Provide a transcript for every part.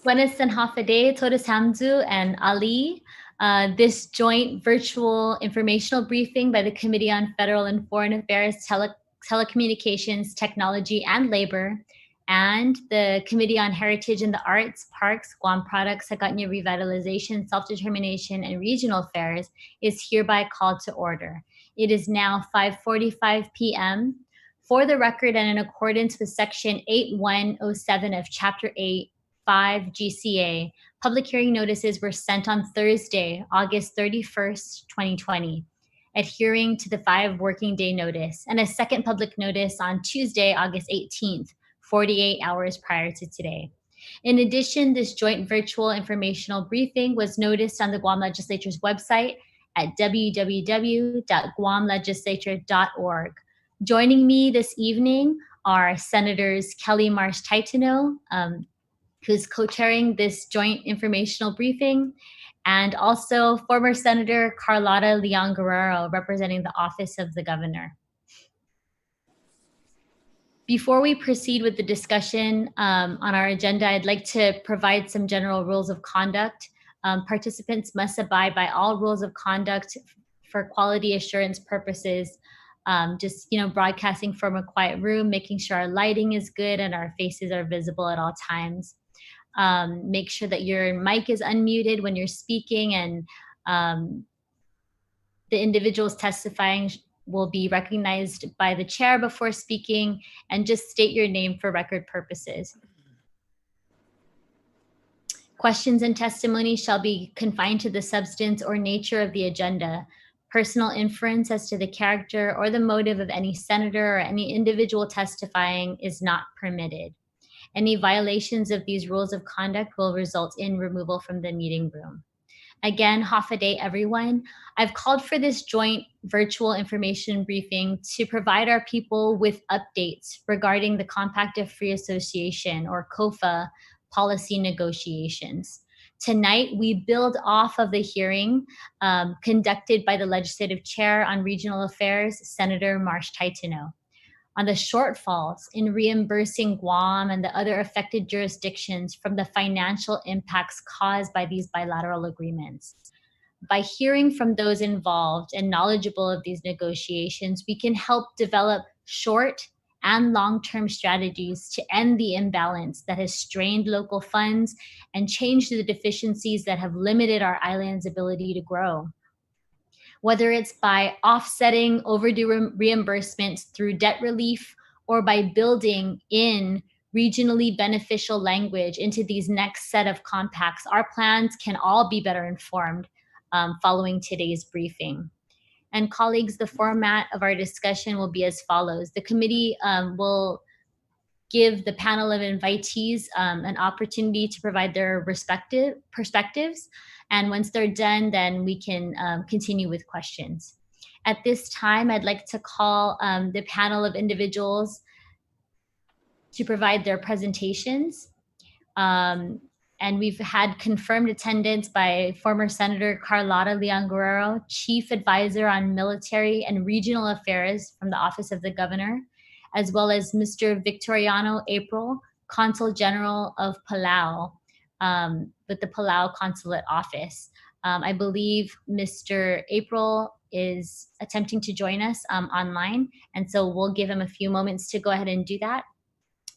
Buenas and Hafade, Todas Hamzu, and Ali. This joint virtual informational briefing by the Committee on Federal and Foreign Affairs, Telecommunications, Technology, and Labor, and the Committee on Heritage and the Arts, Parks, Guam Products, Hagåtña Revitalization, Self-Determination, and Regional Affairs is hereby called to order. It is now 5:45 p.m. For the record and in accordance with Section 8107 of Chapter 8, 5 GCA, public hearing notices were sent on Thursday, August 31st, 2020, adhering to the 5 working day notice, and a second public notice on Tuesday, August 18th, 48 hours prior to today. In addition, this joint virtual informational briefing was noticed on the Guam Legislature's website at www.guamlegislature.org. Joining me this evening are Senators Kelly Marsh Taitano, who's co-chairing this joint informational briefing, and also former Senator Carlotta Leon Guerrero, representing the Office of the Governor. Before we proceed with the discussion on our agenda, I'd like to provide some general rules of conduct. Participants must abide by all rules of conduct for quality assurance purposes. Just broadcasting from a quiet room, making sure our lighting is good and our faces are visible at all times. Make sure that your mic is unmuted when you're speaking, and the individuals testifying will be recognized by the chair before speaking, and just state your name for record purposes. Questions and testimony shall be confined to the substance or nature of the agenda. Personal inference as to the character or the motive of any senator or any individual testifying is not permitted. Any violations of these rules of conduct will result in removal from the meeting room. Again, Hafa Day, everyone. I've called for this joint virtual information briefing to provide our people with updates regarding the Compact of Free Association, or KOFA, policy negotiations. Tonight, we build off of the hearing conducted by the Legislative Chair on Regional Affairs, Senator Marsh Taitano, on the shortfalls in reimbursing Guam and the other affected jurisdictions from the financial impacts caused by these bilateral agreements. By hearing from those involved and knowledgeable of these negotiations, we can help develop short and long-term strategies to end the imbalance that has strained local funds and changed the deficiencies that have limited our island's ability to grow. Whether it's by offsetting overdue reimbursements through debt relief or by building in regionally beneficial language into these next set of compacts, our plans can all be better informed following today's briefing. And colleagues, the format of our discussion will be as follows. The committee will give the panel of invitees an opportunity to provide their respective perspectives. And once they're done, then we can continue with questions. At this time, I'd like to call the panel of individuals to provide their presentations. And we've had confirmed attendance by former Senator Carlotta Leon Guerrero, Chief Advisor on Military and Regional Affairs from the Office of the Governor, as well as Mr. Victoriano April, Consul General of Palau, with the Palau Consulate Office. I believe Mr. April is attempting to join us online, and so we'll give him a few moments to go ahead and do that,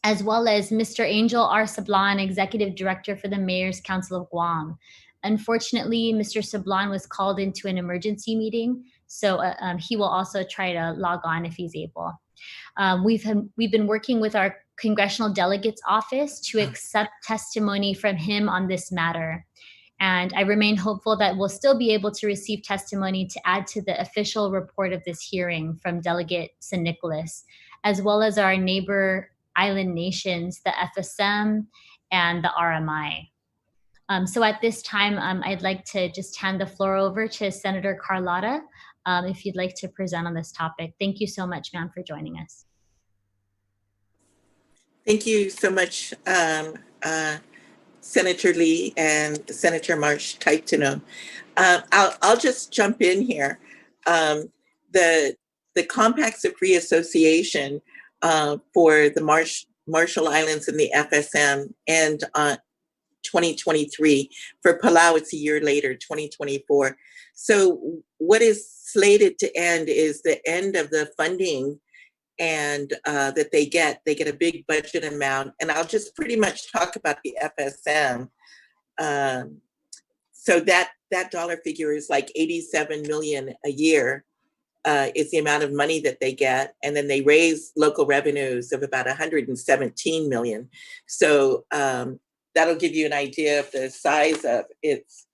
as well as Mr. Angel R. Sablan, Executive Director for the Mayor's Council of Guam. Unfortunately, Mr. Sablan was called into an emergency meeting, so he will also try to log on if he's able. We've been working with our Congressional Delegates Office to accept testimony from him on this matter. And I remain hopeful that we'll still be able to receive testimony to add to the official report of this hearing from Delegate San Nicolas, as well as our neighbor island nations, the FSM and the RMI. So at this time, I'd like to just hand the floor over to Senator Carlotta, if you'd like to present on this topic. Thank you so much, ma'am, for joining us. Thank you so much, Senator Lee and Senator Marsh Taitano. I'll just jump in here. The Compacts of Free Association for the Marshall Islands and the FSM and 2023. For Palau, it's a year later, 2024. So what is slated to end is the end of the funding and that they get a big budget amount. And I'll just pretty much talk about the FSM. So that dollar figure is like 87 million a year is the amount of money that they get. And then they raise local revenues of about 117 million. So that'll give you an idea of the size of it's,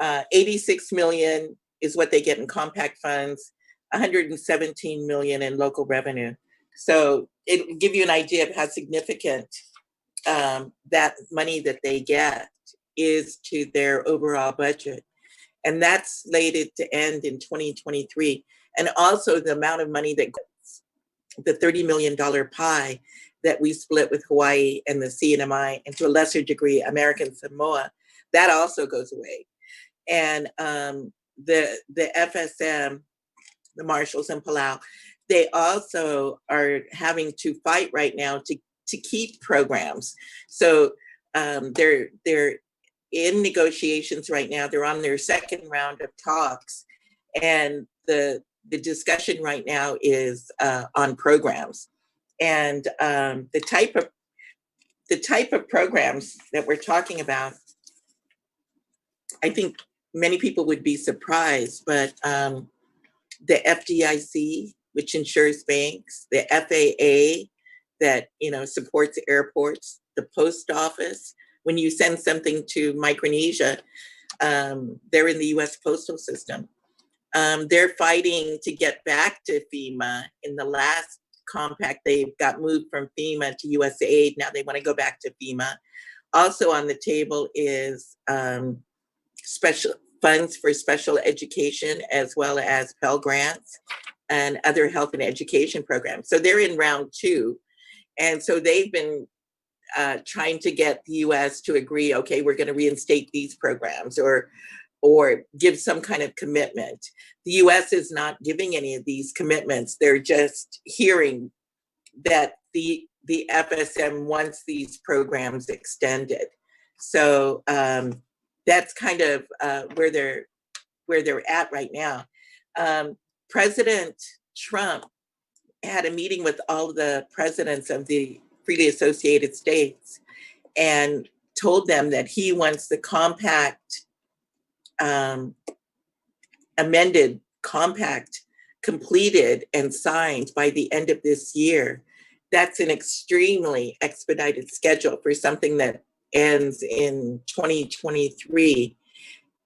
86 million is what they get in compact funds, 117 million in local revenue. So it'll give you an idea of how significant that money that they get is to their overall budget. And that's slated to end in 2023. And also the amount of money that goes, the $30 million pie that we split with Hawaii and the CNMI, and to a lesser degree, American Samoa, that also goes away. And the FSM, the Marshals in Palau, they also are having to fight right now to keep programs. So they're in negotiations right now. They're on their second round of talks, and the discussion right now is on programs, and the type of programs that we're talking about. I think many people would be surprised, but the FDIC, which insures banks, the FAA that supports airports, the post office. When you send something to Micronesia, they're in the U.S. postal system. They're fighting to get back to FEMA. In the last compact, they got moved from FEMA to USAID. Now they want to go back to FEMA. Also on the table is special funds for special education, as well as Pell Grants and other health and education programs. So they're in round two. And so they've been trying to get the US to agree, okay, we're going to reinstate these programs or give some kind of commitment. The US is not giving any of these commitments. They're just hearing that the FSM wants these programs extended. So that's kind of where they're at right now. President Trump had a meeting with all the presidents of the freely associated states and told them that he wants the compact, amended compact completed and signed by the end of this year. That's an extremely expedited schedule for something that ends in 2023.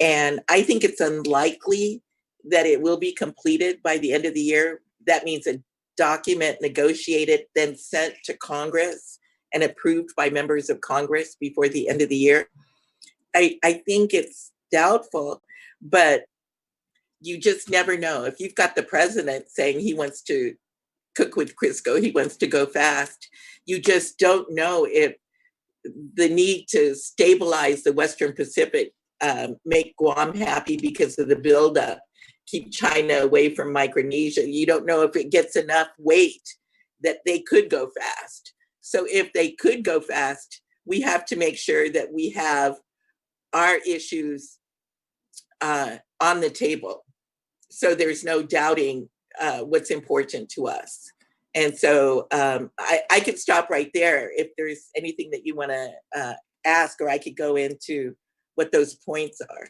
And I think it's unlikely that it will be completed by the end of the year. That means a document negotiated, then sent to Congress and approved by members of Congress before the end of the year. I think it's doubtful, but you just never know. If you've got the president saying he wants to cook with Crisco, he wants to go fast, you just don't know if the need to stabilize the Western Pacific, make Guam happy because of the buildup, keep China away from Micronesia. You don't know if it gets enough weight that they could go fast. So if they could go fast, we have to make sure that we have our issues on the table. So there's no doubting what's important to us. And so I could stop right there if there's anything that you want to ask, or I could go into what those points are.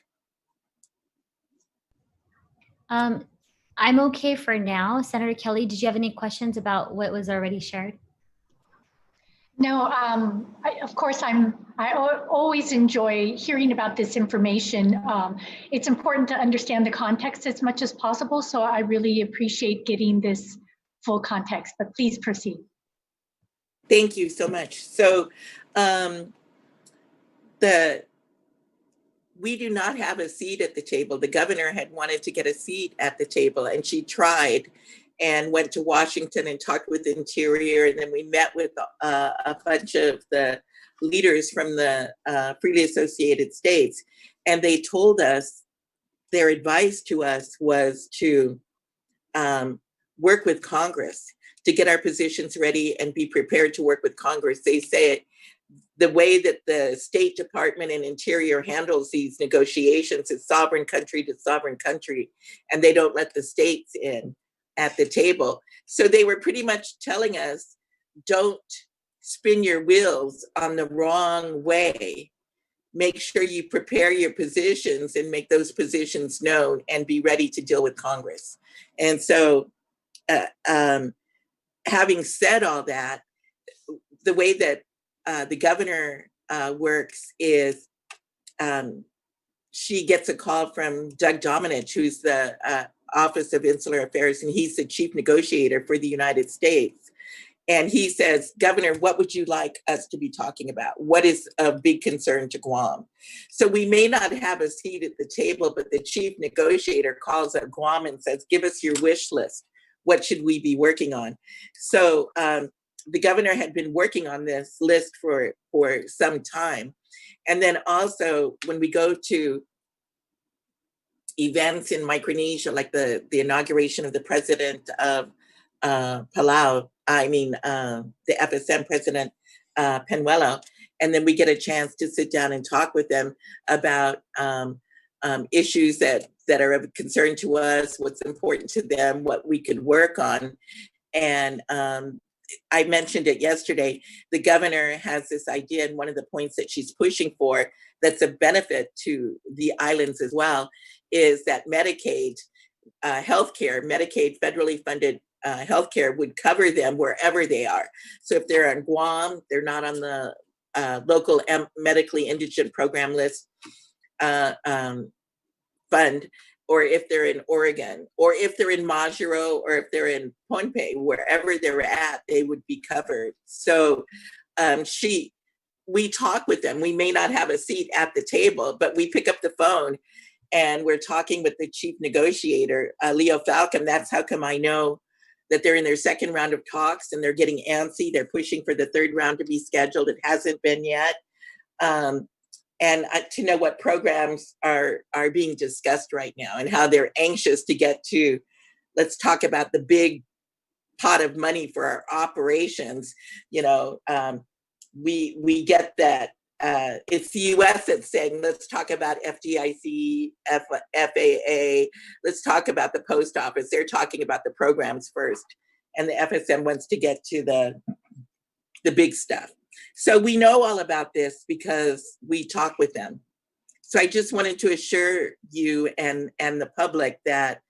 I'm okay for now. Senator Kelly, did you have any questions about what was already shared? No, of course, I always enjoy hearing about this information. It's important to understand the context as much as possible, so I really appreciate getting this full context, but please proceed. Thank you so much. So we do not have a seat at the table. The governor had wanted to get a seat at the table, and she tried and went to Washington and talked with Interior. And then we met with a bunch of the leaders from the freely associated states. And they told us, their advice to us was to work with Congress to get our positions ready and be prepared to work with Congress. They say the way that the State Department and Interior handles these negotiations is sovereign country to sovereign country, and they don't let the states in at the table. So they were pretty much telling us, don't spin your wheels on the wrong way. Make sure you prepare your positions and make those positions known and be ready to deal with Congress. And so having said all that, the way that the governor works is she gets a call from Doug Dominich, who's the Office of Insular Affairs, and he's the chief negotiator for the United States. And he says, Governor, what would you like us to be talking about? What is a big concern to Guam? So we may not have a seat at the table, but the chief negotiator calls up Guam and says, give us your wish list. What should we be working on? So the governor had been working on this list for some time. And then also when we go to events in Micronesia, like the inauguration of the president of Palau, the FSM president, Penuelo, and then we get a chance to sit down and talk with them about issues that are of concern to us, what's important to them, what we could work on. And I mentioned it yesterday, the governor has this idea, and one of the points that she's pushing for that's a benefit to the islands as well, is that Medicaid healthcare, Medicaid federally funded healthcare would cover them wherever they are. So if they're on Guam, they're not on the local medically indigent program list fund, or if they're in Oregon, or if they're in Majuro, or if they're in Pohnpei, wherever they're at, they would be covered. So we talk with them. We may not have a seat at the table, but we pick up the phone and we're talking with the chief negotiator, Leo Falcon. That's how come I know that they're in their second round of talks and they're getting antsy. They're pushing for the third round to be scheduled. It hasn't been yet. And to know what programs are being discussed right now and how they're anxious to get to, let's talk about the big pot of money for our operations. You know, we get that it's the US that's saying, let's talk about FDIC, FAA, let's talk about the post office. They're talking about the programs first. And the FSM wants to get to the big stuff. So we know all about this because we talk with them. So I just wanted to assure you and the public that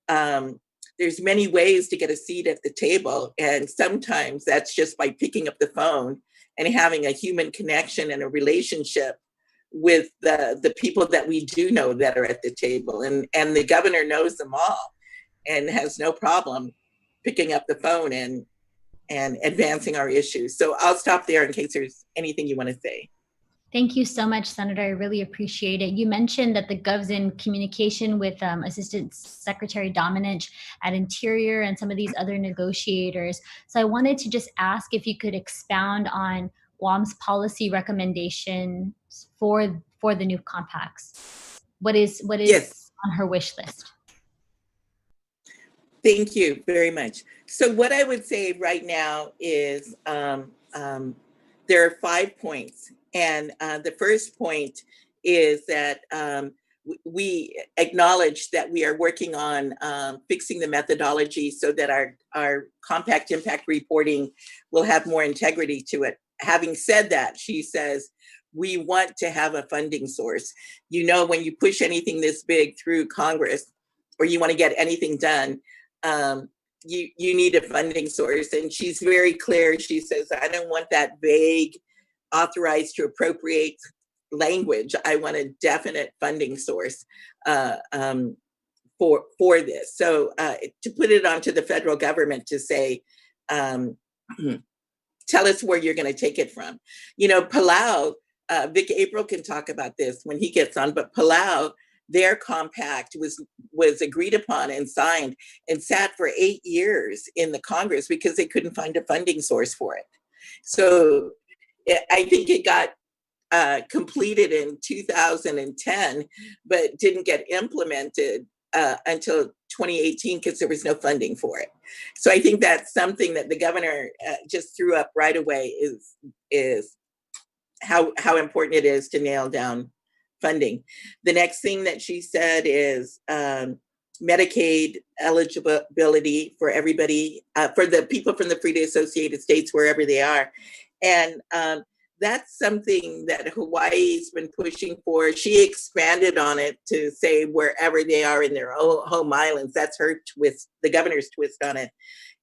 there's many ways to get a seat at the table. And sometimes that's just by picking up the phone and having a human connection and a relationship with the people that we do know that are at the table. And the governor knows them all and has no problem picking up the phone and advancing our issues. So I'll stop there in case there's anything you want to say. Thank you so much, Senator. I really appreciate it. You mentioned that the Gov's in communication with Assistant Secretary Dominich at Interior and some of these other negotiators. So I wanted to just ask if you could expound on Guam's policy recommendations for the new compacts. What is yes. on her wish list? Thank you very much. So what I would say right now is there are 5 points. And the first point is that we acknowledge that we are working on fixing the methodology so that our compact impact reporting will have more integrity to it. Having said that, she says, we want to have a funding source. You know, when you push anything this big through Congress, or you want to get anything done, you need a funding source. And she's very clear. She says, I don't want that vague authorized to appropriate language. I want a definite funding source for this. So to put it onto the federal government to say, tell us where you're going to take it from. You know, Palau, Vic April can talk about this when he gets on, but Palau, their compact was agreed upon and signed and sat for 8 years in the Congress because they couldn't find a funding source for it. So I think it got completed in 2010, but didn't get implemented until 2018 because there was no funding for it. So I think that's something that the governor just threw up right away is how important it is to nail down funding. The next thing that she said is Medicaid eligibility for everybody, for the people from the freely associated states, wherever they are. And that's something that Hawaii's been pushing for. She expanded on it to say wherever they are in their home islands. That's her twist, the governor's twist on it.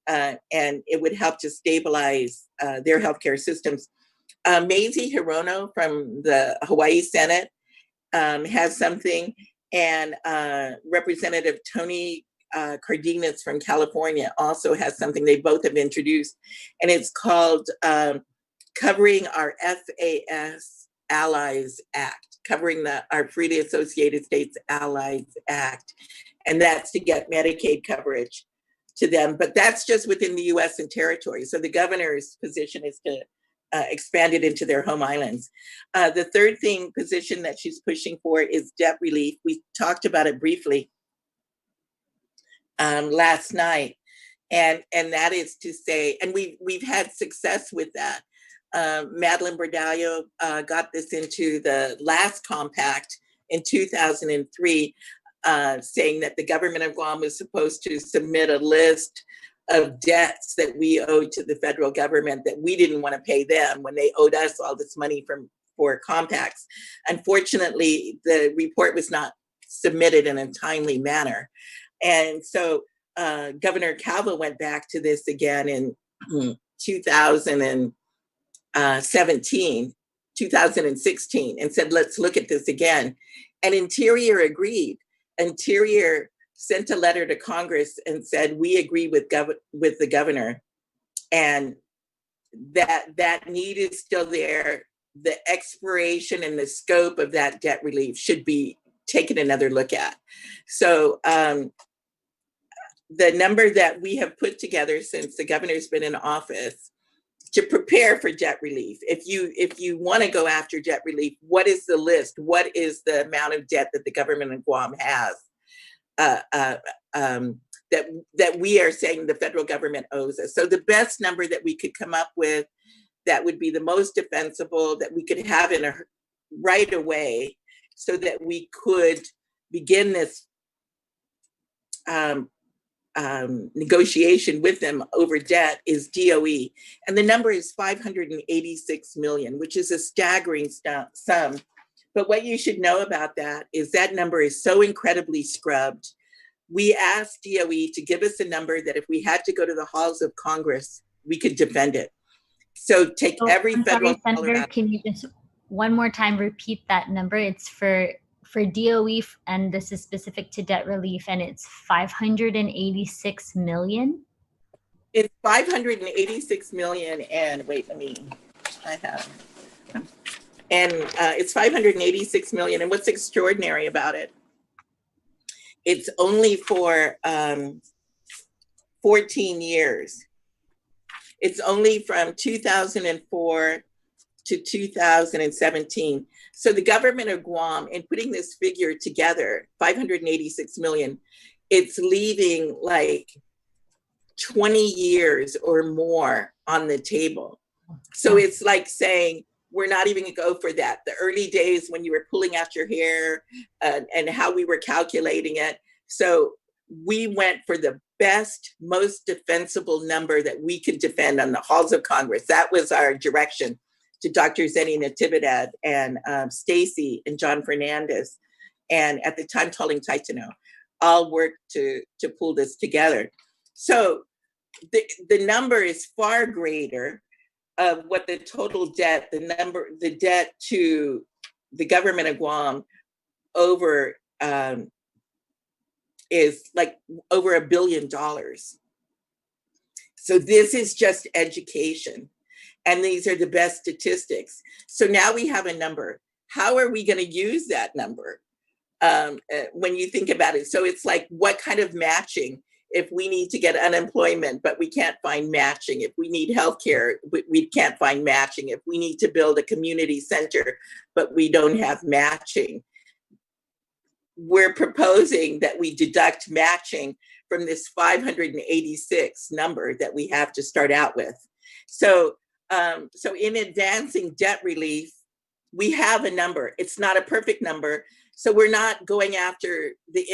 And it would help to stabilize their healthcare systems. Maisie Hirono from the Hawaii Senate has something, and Representative Tony Cardenas from California also has something they both have introduced, and it's called Covering Our FAS Allies Act, covering our Freely Associated States Allies Act, and that's to get Medicaid coverage to them, but that's just within the US and territory. So the governor's position is to expand it into their home islands. The third position that she's pushing for is debt relief. We talked about it briefly last night, and that is to say, and we've had success with that. Madeline Bordallo got this into the last compact in 2003, saying that the government of Guam was supposed to submit a list of debts that we owed to the federal government that we didn't want to pay them when they owed us all this money for compacts. Unfortunately, the report was not submitted in a timely manner. And so Governor Calvo went back to this again in 2016, and said, let's look at this again. And Interior agreed. Interior sent a letter to Congress and said, we agree with the governor, and that need is still there. The expiration and the scope of that debt relief should be taken another look at. So the number that we have put together since the governor's been in office to prepare for debt relief, if you want to go after debt relief, what is the list? What is the amount of debt that the government of Guam has? That we are saying the federal government owes us. So the best number that we could come up with that would be the most defensible, that we could have in right away, so that we could begin this negotiation with them over debt, is DOE. And the number is 586 million, which is a staggering sum. But what you should know about that is that number is so incredibly scrubbed. We asked DOE to give us a number that if we had to go to the halls of Congress, we could defend it. So take every federal Senator, out. Can you just one more time repeat that number? It's for DOE, and this is specific to debt relief, and it's 586 million. It's 586 million, and wait, it's 586 million. And what's extraordinary about it, it's only for 14 years. It's only from 2004 to 2017. So the government of Guam, in putting this figure together, 586 million, it's leaving like 20 years or more on the table. So it's like saying, we're not even gonna go for that. The early days when you were pulling out your hair and how we were calculating it. So we went for the best, most defensible number that we could defend on the halls of Congress. That was our direction to Dr. Zenny Natividad and Stacy and John Fernandez, and at the time, Tolling Taitano, all worked to pull this together. So the number is far greater of what the total debt, the debt to the government of Guam over is like over $1 billion. So this is just education. And these are the best statistics. So now we have a number. How are we going to use that number when you think about it? So it's like, what kind of matching? If we need to get unemployment, but we can't find matching. If we need healthcare, we can't find matching. If we need to build a community center, but we don't have matching. We're proposing that we deduct matching from this 586 number that we have to start out with. So in advancing debt relief, we have a number. It's not a perfect number. So we're not going after the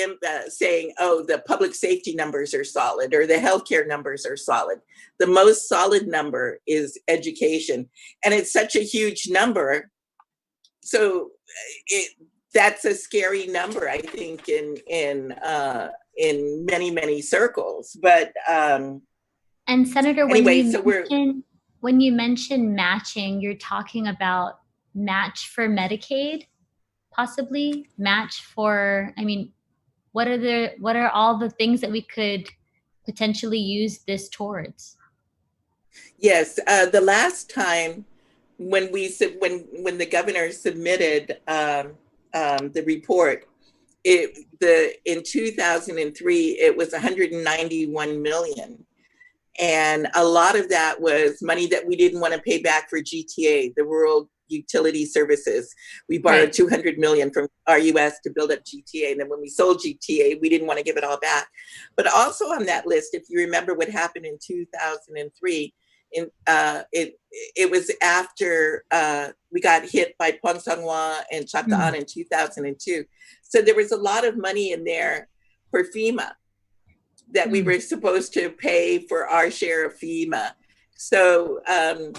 saying, oh, the public safety numbers are solid or the healthcare numbers are solid. The most solid number is education. And it's such a huge number. So that's a scary number, I think, in many, many circles. But and Senator, anyway, when you mention matching, you're talking about match for Medicaid, possibly match for, I mean, what are all the things that we could potentially use this towards? Yes, the last time when the governor submitted the report, in 2003 it was 191 million. And a lot of that was money that we didn't want to pay back for GTA, the Rural Utility Services. We borrowed 200 million from RUS to build up GTA. And then when we sold GTA, we didn't want to give it all back. But also on that list, if you remember what happened in 2003, it was after we got hit by Pongsangwa and Chataan in 2002. So there was a lot of money in there for FEMA that we were supposed to pay for our share of FEMA. So I'm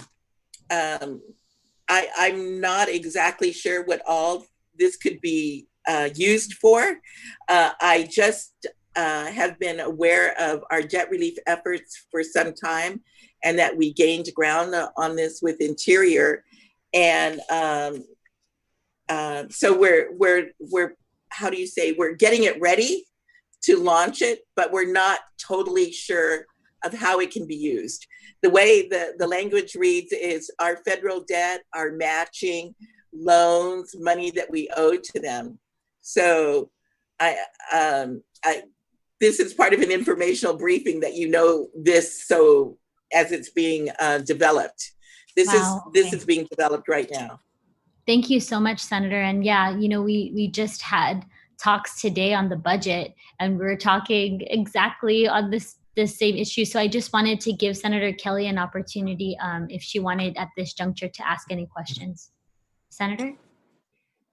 not exactly sure what all this could be used for. I just have been aware of our debt relief efforts for some time, and that we gained ground on this with Interior. And so we're how do you say, we're getting it ready to launch it, but we're not totally sure of how it can be used. The way the language reads is our federal debt, our matching, loans, money that we owe to them. So this is part of an informational briefing that you know this, so as it's being developed. This is being developed right now. Thank you so much, Senator. And yeah, you know, we just had talks today on the budget, and we're talking exactly on this same issue. So I just wanted to give Senator Kelly an opportunity if she wanted at this juncture to ask any questions. Senator?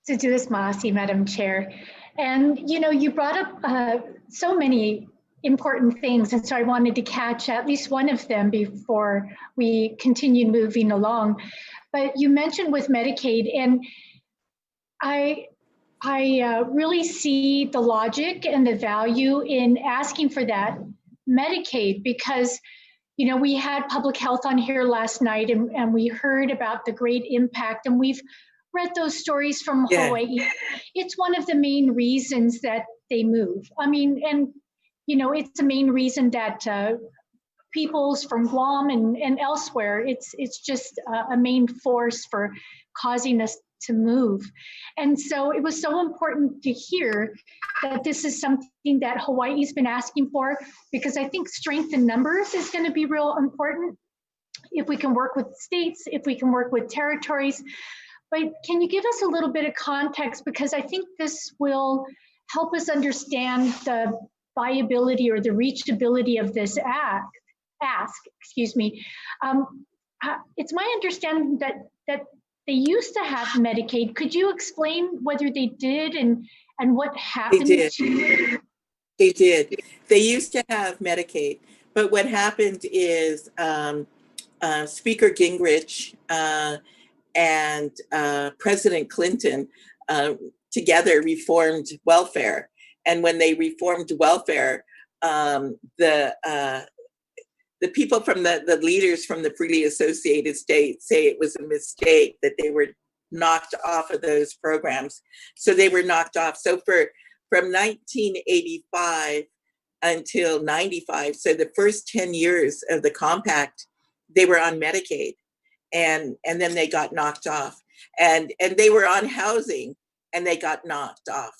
Suzuis Maasi, Madam Chair. And you know, you brought up so many important things, and so I wanted to catch at least one of them before we continue moving along. But you mentioned with Medicaid, and I really see the logic and the value in asking for that Medicaid, because you know, we had public health on here last night, and we heard about the great impact, and we've read those stories from Hawaii. It's one of the main reasons that they move. I mean, and you know, it's the main reason that peoples from Guam and elsewhere, it's just a main force for causing us to move. And so it was so important to hear that this is something that Hawaii's been asking for, because I think strength in numbers is going to be real important if we can work with states, if we can work with territories. But can you give us a little bit of context, because I think this will help us understand the viability or the reachability of this ask. It's my understanding that they used to have Medicaid. Could you explain whether they did and what happened? They did. They used to have Medicaid, but what happened is Speaker Gingrich and President Clinton together reformed welfare. And when they reformed welfare, the people from the leaders from the freely associated states say it was a mistake that they were knocked off of those programs. So they were knocked off. So from 1985 until 95, so the first 10 years of the compact, they were on Medicaid, and then they got knocked off. And they were on housing, and they got knocked off.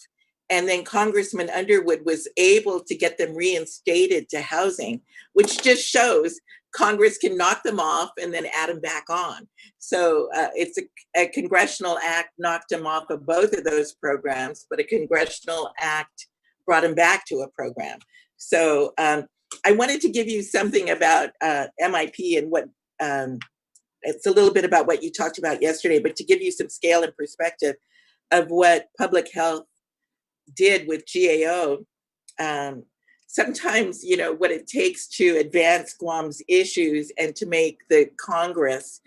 And then Congressman Underwood was able to get them reinstated to housing, which just shows Congress can knock them off and then add them back on. So it's a congressional act knocked them off of both of those programs, but a congressional act brought them back to a program. So I wanted to give you something about MIP and what it's a little bit about what you talked about yesterday, but to give you some scale and perspective of what public health did with GAO, sometimes, you know, what it takes to advance Guam's issues and to make the Congress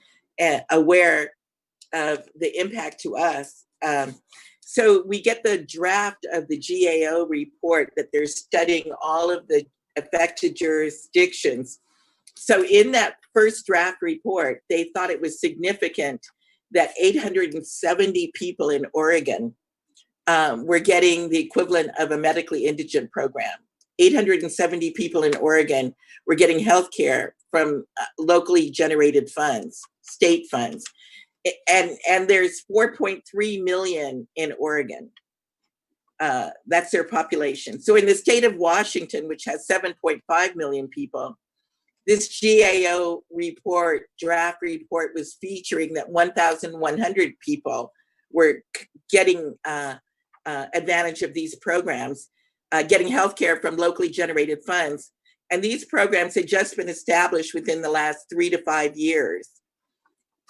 aware of the impact to us. So we get the draft of the GAO report that they're studying all of the affected jurisdictions. So in that first draft report, they thought it was significant that 870 people in Oregon were getting the equivalent of a medically indigent program. 870 people in Oregon were getting health care from locally generated funds, state funds. And there's 4.3 million in Oregon. That's their population. So in the state of Washington, which has 7.5 million people, this GAO report, draft report, was featuring that 1,100 people were getting advantage of these programs, getting healthcare from locally generated funds. And these programs had just been established within the last 3 to 5 years.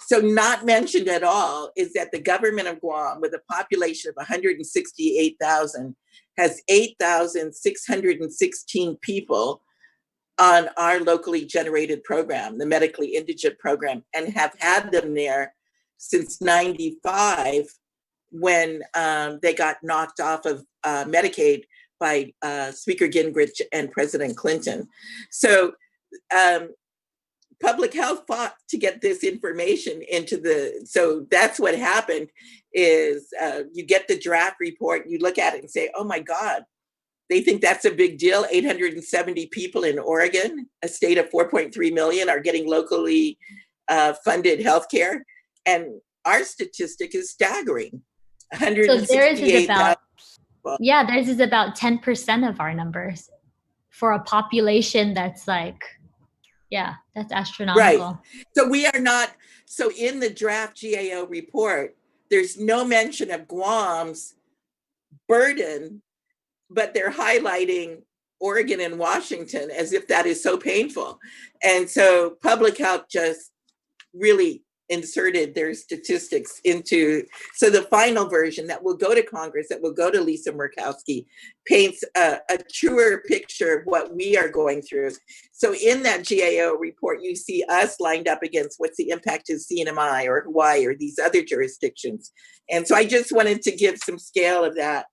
So not mentioned at all is that the government of Guam, with a population of 168,000, has 8,616 people on our locally generated program, the medically indigent program, and have had them there since 95, when they got knocked off of Medicaid by Speaker Gingrich and President Clinton. So public health fought to get this information into the, so that's what happened is you get the draft report, you look at it and say, oh my God, they think that's a big deal. 870 people in Oregon, a state of 4.3 million, are getting locally funded healthcare. And our statistic is staggering. So theirs is about, 168,000. yeah, theirs is about 10% of our numbers for a population that's like, yeah, that's astronomical. Right. So we are not, so in the draft GAO report, there's no mention of Guam's burden, but they're highlighting Oregon and Washington as if that is so painful. And so public health just really inserted their statistics into, so the final version that will go to Congress, that will go to Lisa Murkowski, paints a truer picture of what we are going through. So in that GAO report, you see us lined up against what's the impact of CNMI or Hawaii or these other jurisdictions. And so I just wanted to give some scale of that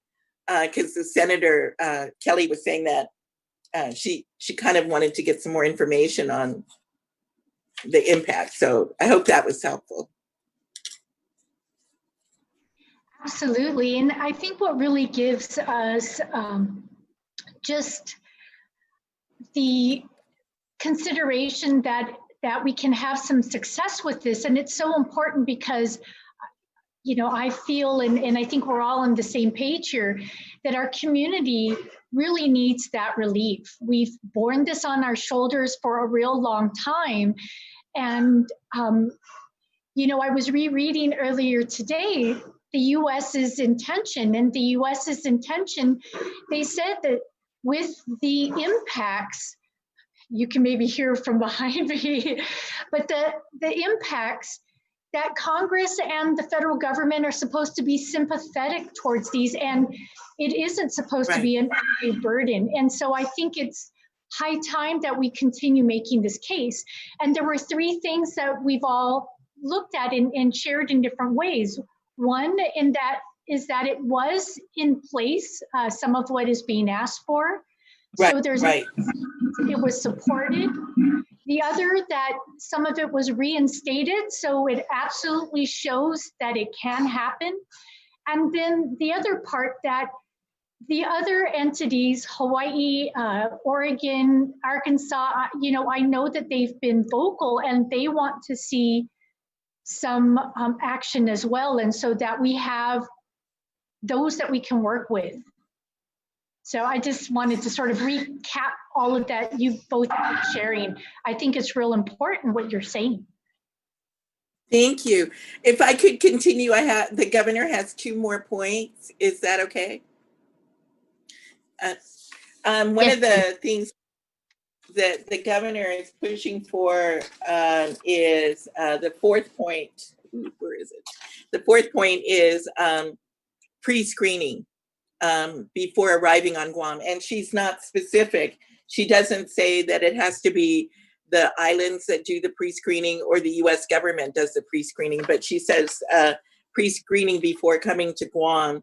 because the Senator Kelly was saying that she kind of wanted to get some more information on the impact. So I hope that was helpful. Absolutely. And I think what really gives us just the consideration that we can have some success with this. And it's so important because, you know, I feel, and I think we're all on the same page here, that our community really needs that relief. We've borne this on our shoulders for a real long time. And, you know, I was rereading earlier today, the US's intention, and the US's intention, they said that with the impacts, you can maybe hear from behind me, but the impacts, that Congress and the federal government are supposed to be sympathetic towards these, and it isn't supposed to be a burden. And so I think it's high time that we continue making this case. And there were 3 things that we've all looked at and shared in different ways. One is that it was in place, some of what is being asked for. So it was supported. The other, that some of it was reinstated, so it absolutely shows that it can happen. And then the other part, that the other entities, Hawaii, Oregon, Arkansas, you know, I know that they've been vocal and they want to see some action as well. And so that we have those that we can work with. So I just wanted to sort of recap all of that you both are sharing. I think it's real important what you're saying. Thank you. If I could continue, the governor has 2 more points. Is that okay? One of the things that the governor is pushing for is the fourth point. Where is it? The fourth point is pre-screening before arriving on Guam. And she's not specific. She doesn't say that it has to be the islands that do the pre-screening or the US government does the pre-screening, but she says pre-screening before coming to Guam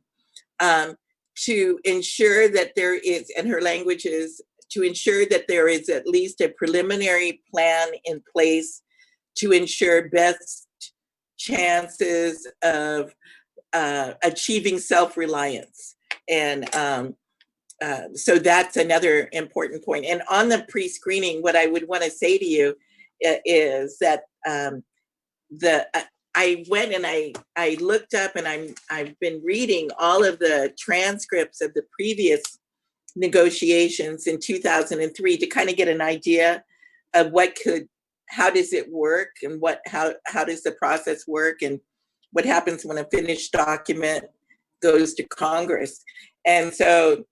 to ensure that there is, and her language is, to ensure that there is at least a preliminary plan in place to ensure best chances of achieving self-reliance. And so that's another important point. And on the pre-screening, what I would want to say to you is that I went and I looked up, and I've been reading all of the transcripts of the previous negotiations in 2003 to kind of get an idea of how does it work, and how does the process work, and what happens when a finished document goes to Congress. And so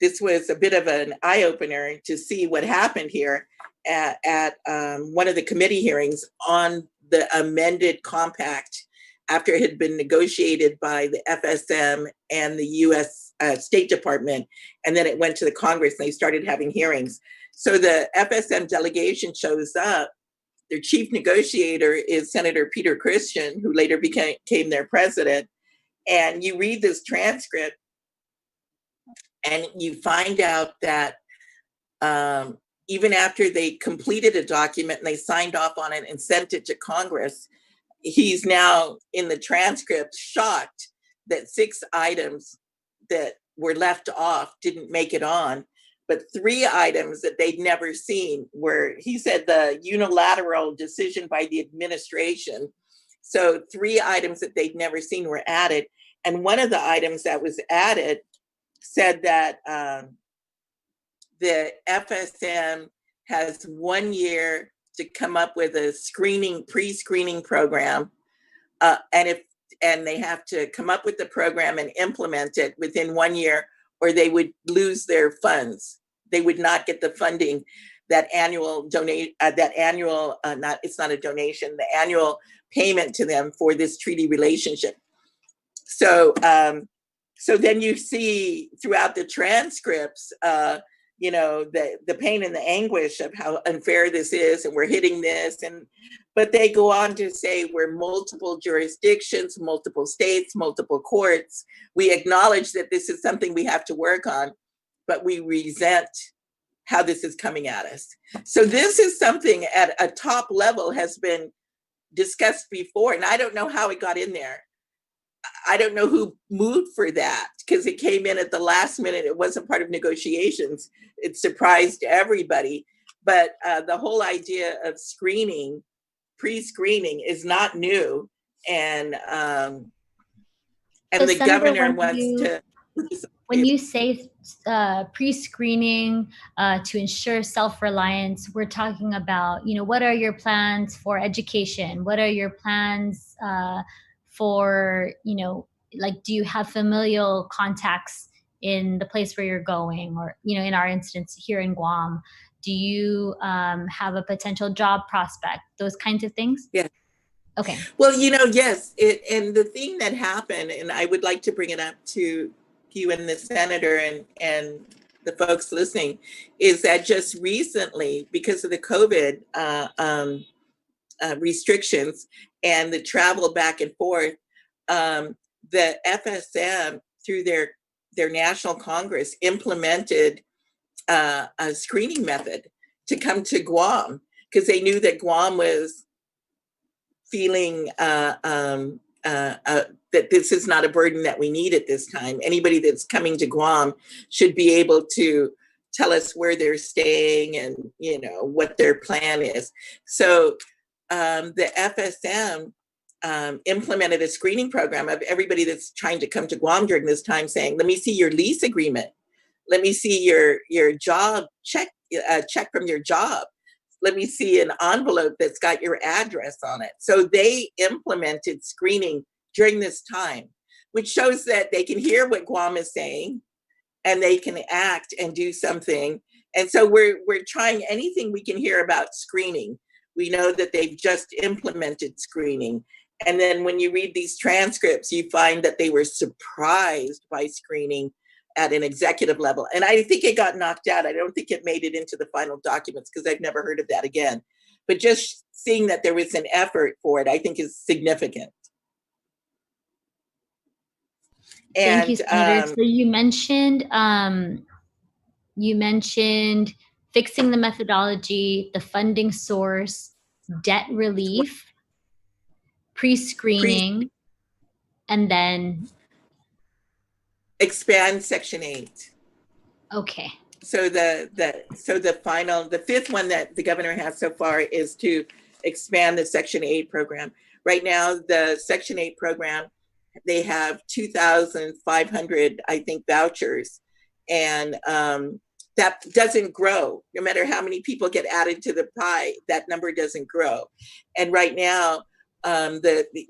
this was a bit of an eye-opener to see what happened here at one of the committee hearings on the amended compact after it had been negotiated by the FSM and the US State Department, and then it went to the Congress and they started having hearings. So the FSM delegation shows up. Their chief negotiator is Senator Peter Christian, who later became their president. And you read this transcript and you find out that even after they completed a document and they signed off on it and sent it to Congress, he's now in the transcript shocked that 6 items that were left off didn't make it on, but 3 items that they'd never seen were, he said, the unilateral decision by the administration. So 3 items that they'd never seen were added. And one of the items that was added said that the FSM has 1 year to come up with a pre-screening program, and they have to come up with the program and implement it within 1 year, or they would lose their funds. They would not get the funding, that annual it's not a donation, the annual payment to them for this treaty relationship. So, so then you see throughout the transcripts, the pain and the anguish of how unfair this is, and we're hitting this, but they go on to say we're multiple jurisdictions, multiple states, multiple courts. We acknowledge that this is something we have to work on, but we resent how this is coming at us. So this is something at a top level has been discussed before, and I don't know how it got in there. I don't know who moved for that, because it came in at the last minute. It wasn't part of negotiations. It surprised everybody. But the whole idea of screening, pre-screening, is not new. And the Senator, governor wants to. When you say pre-screening to ensure self-reliance, we're talking about, what are your plans for education? What are your plans for, do you have familial contacts in the place where you're going? Or, in our instance here in Guam, do you have a potential job prospect? Those kinds of things? Yeah. Okay. Well, yes. And the thing that happened, and I would like to bring it up to you and the senator and the folks listening, is that just recently, because of the COVID restrictions and the travel back and forth, the FSM, through their national congress, implemented a screening method to come to Guam, because they knew that Guam was feeling that this is not a burden that we need at this time. Anybody that's coming to Guam should be able to tell us where they're staying and what their plan is. So the FSM implemented a screening program of everybody that's trying to come to Guam during this time, saying, let me see your lease agreement. Let me see your job check from your job. Let me see an envelope that's got your address on it. So they implemented screening during this time, which shows that they can hear what Guam is saying and they can act and do something. And so we're trying anything we can hear about screening. We know that they've just implemented screening. And then when you read these transcripts, you find that they were surprised by screening at an executive level. And I think it got knocked out. I don't think it made it into the final documents because I've never heard of that again. But just seeing that there was an effort for it, I think is significant. Thank you, Senator. So you mentioned fixing the methodology, the funding source, debt relief, pre-screening, and then expand Section 8. Okay. So the fifth one that the governor has so far is to expand the Section 8 program. Right now, the Section 8 program, they have 2,500, I think, vouchers, and that doesn't grow. No matter how many people get added to the pie, that number doesn't grow. And right now,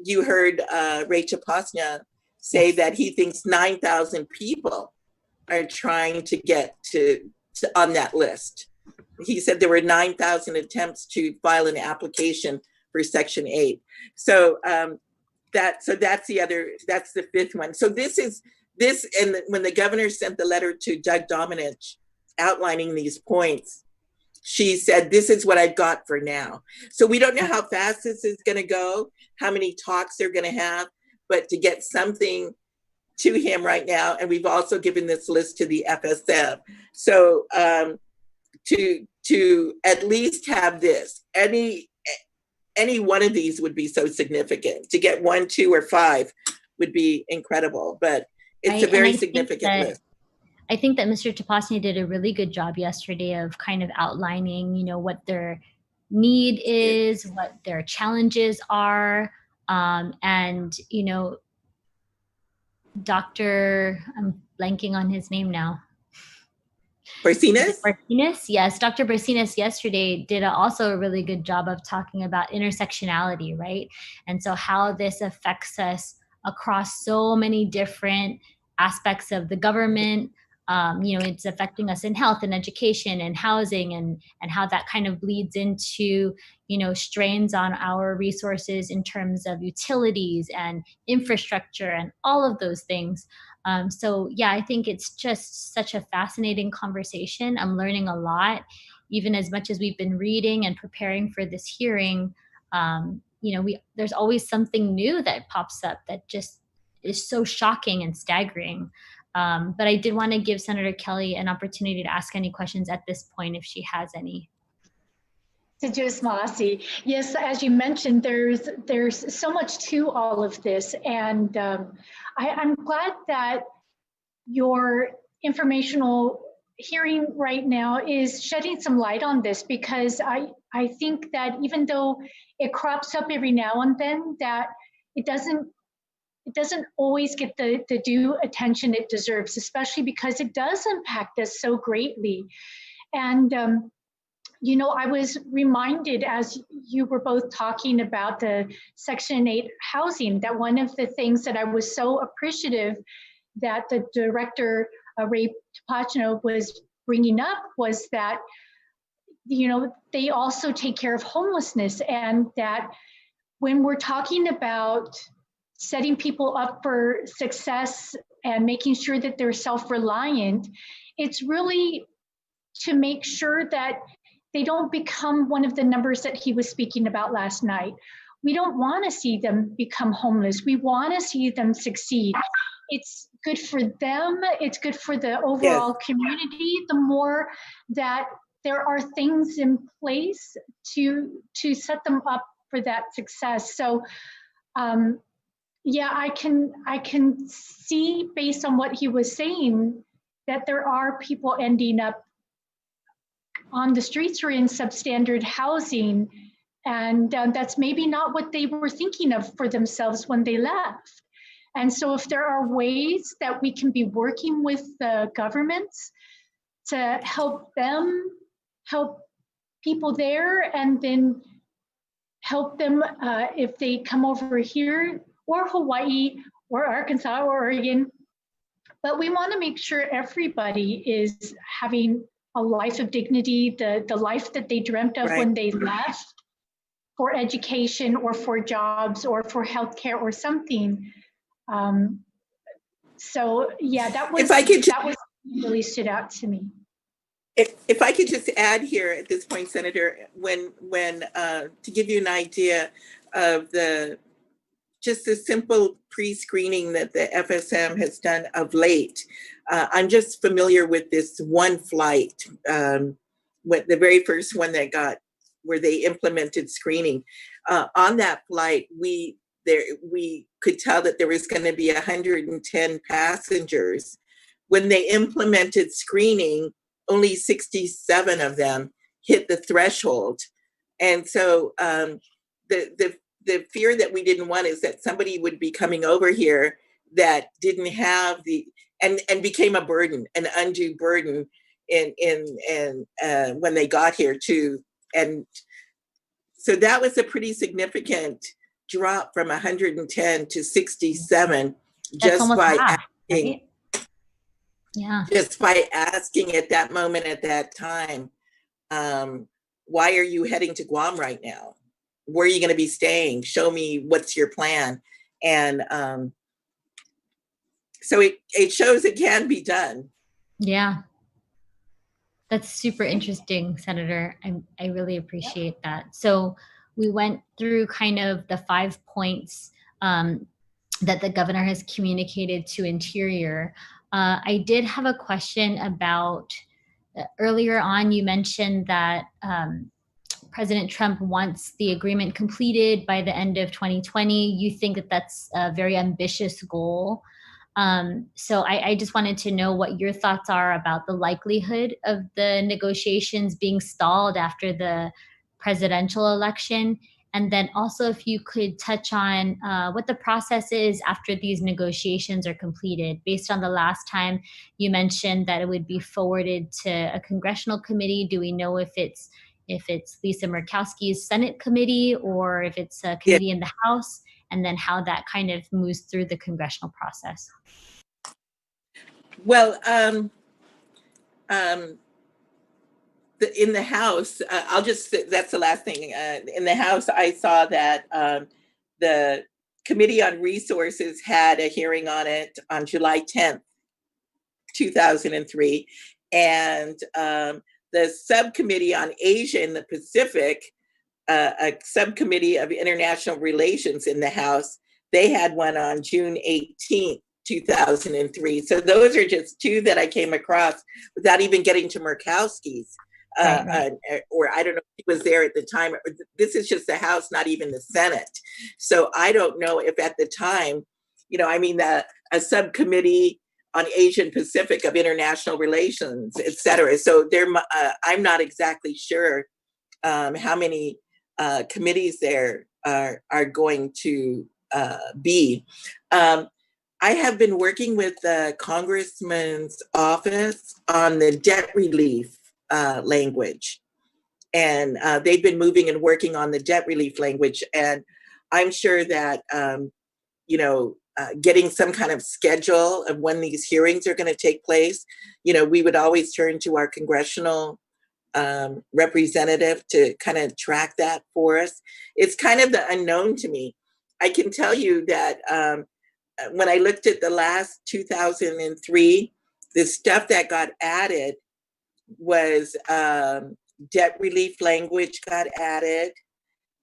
you heard Ray Chapasnia say that he thinks 9,000 people are trying to get to on that list. He said there were 9,000 attempts to file an application for Section 8. So that's the fifth one. So and when the governor sent the letter to Doug Domenech outlining these points, she said, this is what I've got for now. So we don't know how fast this is going to go, how many talks they're going to have, but to get something to him right now. And we've also given this list to the FSM. So to at least have this, any one of these would be so significant. To get 1, 2, or 5 would be incredible, but it's a very significant list. I think that Mr. Chapasnia did a really good job yesterday of kind of outlining, what their need is, what their challenges are, and I'm blanking on his name now. Barcenas? Yes, Dr. Barcenas yesterday did also a really good job of talking about intersectionality, right? And so how this affects us across so many different aspects of the government. It's affecting us in health and education and housing, and how that kind of bleeds into, strains on our resources in terms of utilities and infrastructure and all of those things. So yeah, I think it's just such a fascinating conversation. I'm learning a lot, even as much as we've been reading and preparing for this hearing. There's always something new that pops up that just is so shocking and staggering. But I did want to give Senator Kelly an opportunity to ask any questions at this point if she has any. Yes, as you mentioned, there's so much to all of this, and I'm glad that your informational hearing right now is shedding some light on this, because I think that even though it crops up every now and then, that it doesn't always get the due attention it deserves, especially because it does impact us so greatly. And I was reminded, as you were both talking about the Section 8 housing, that one of the things that I was so appreciative that the director, Ray Chapasnia, was bringing up was that, they also take care of homelessness, and that when we're talking about setting people up for success and making sure that they're self-reliant, it's really to make sure that they don't become one of the numbers that he was speaking about last night. We don't want to see them become homeless. We want to see them succeed. It's good for them. It's good for the overall community. The more that there are things in place to set them up for that success. So, yeah, I can see, based on what he was saying, that there are people ending up on the streets or in substandard housing, and that's maybe not what they were thinking of for themselves when they left. And so if there are ways that we can be working with the governments to help them, help people there, and then help them if they come over here, or Hawaii, or Arkansas, or Oregon. But we want to make sure everybody is having a life of dignity, the life that they dreamt of when they left for education or for jobs or for healthcare or something. So yeah, that was really stood out to me. If I could just add here at this point, Senator, when to give you an idea of just the simple pre-screening that the FSM has done of late, I'm just familiar with this one flight, with the very first one where they implemented screening. On that flight, we could tell that there was going to be 110 passengers. When they implemented screening, only 67 of them hit the threshold. And so the fear that we didn't want is that somebody would be coming over here that didn't have and became a burden, an undue burden when they got here too. And so that was a pretty significant drop from 110 to 67 just by asking. Right? Yeah. Just by asking at that moment, at that time, why are you heading to Guam right now? Where are you going to be staying? Show me what's your plan. And so it shows it can be done. Yeah. That's super interesting, Senator. I really appreciate that. So we went through kind of the 5 points that the governor has communicated to Interior. I did have a question about, earlier on you mentioned that President Trump wants the agreement completed by the end of 2020. You think that that's a very ambitious goal. So I just wanted to know what your thoughts are about the likelihood of the negotiations being stalled after the presidential election. And then also if you could touch on what the process is after these negotiations are completed. Based on the last time you mentioned that it would be forwarded to a congressional committee, do we know if it's Lisa Murkowski's Senate committee or if it's a committee in the House, and then how that kind of moves through the congressional process? Well, in the House, that's the last thing. In the House, I saw that the Committee on Resources had a hearing on it on July 10th, 2003. And the Subcommittee on Asia and the Pacific, a subcommittee of international relations in the House, they had one on June 18th, 2003. So those are just two that I came across without even getting to Murkowski's. Or I don't know if he was there at the time. This is just the House, not even the Senate. So I don't know if at the time, a subcommittee on Asian Pacific of international relations, et cetera. So I'm not exactly sure how many committees there are going to be. I have been working with the Congressman's office on the debt relief language. And they've been moving and working on the debt relief language. And I'm sure that, getting some kind of schedule of when these hearings are going to take place, we would always turn to our congressional representative to kind of track that for us. It's kind of the unknown to me. I can tell you that when I looked at the last 2003, the stuff that got added was debt relief language got added,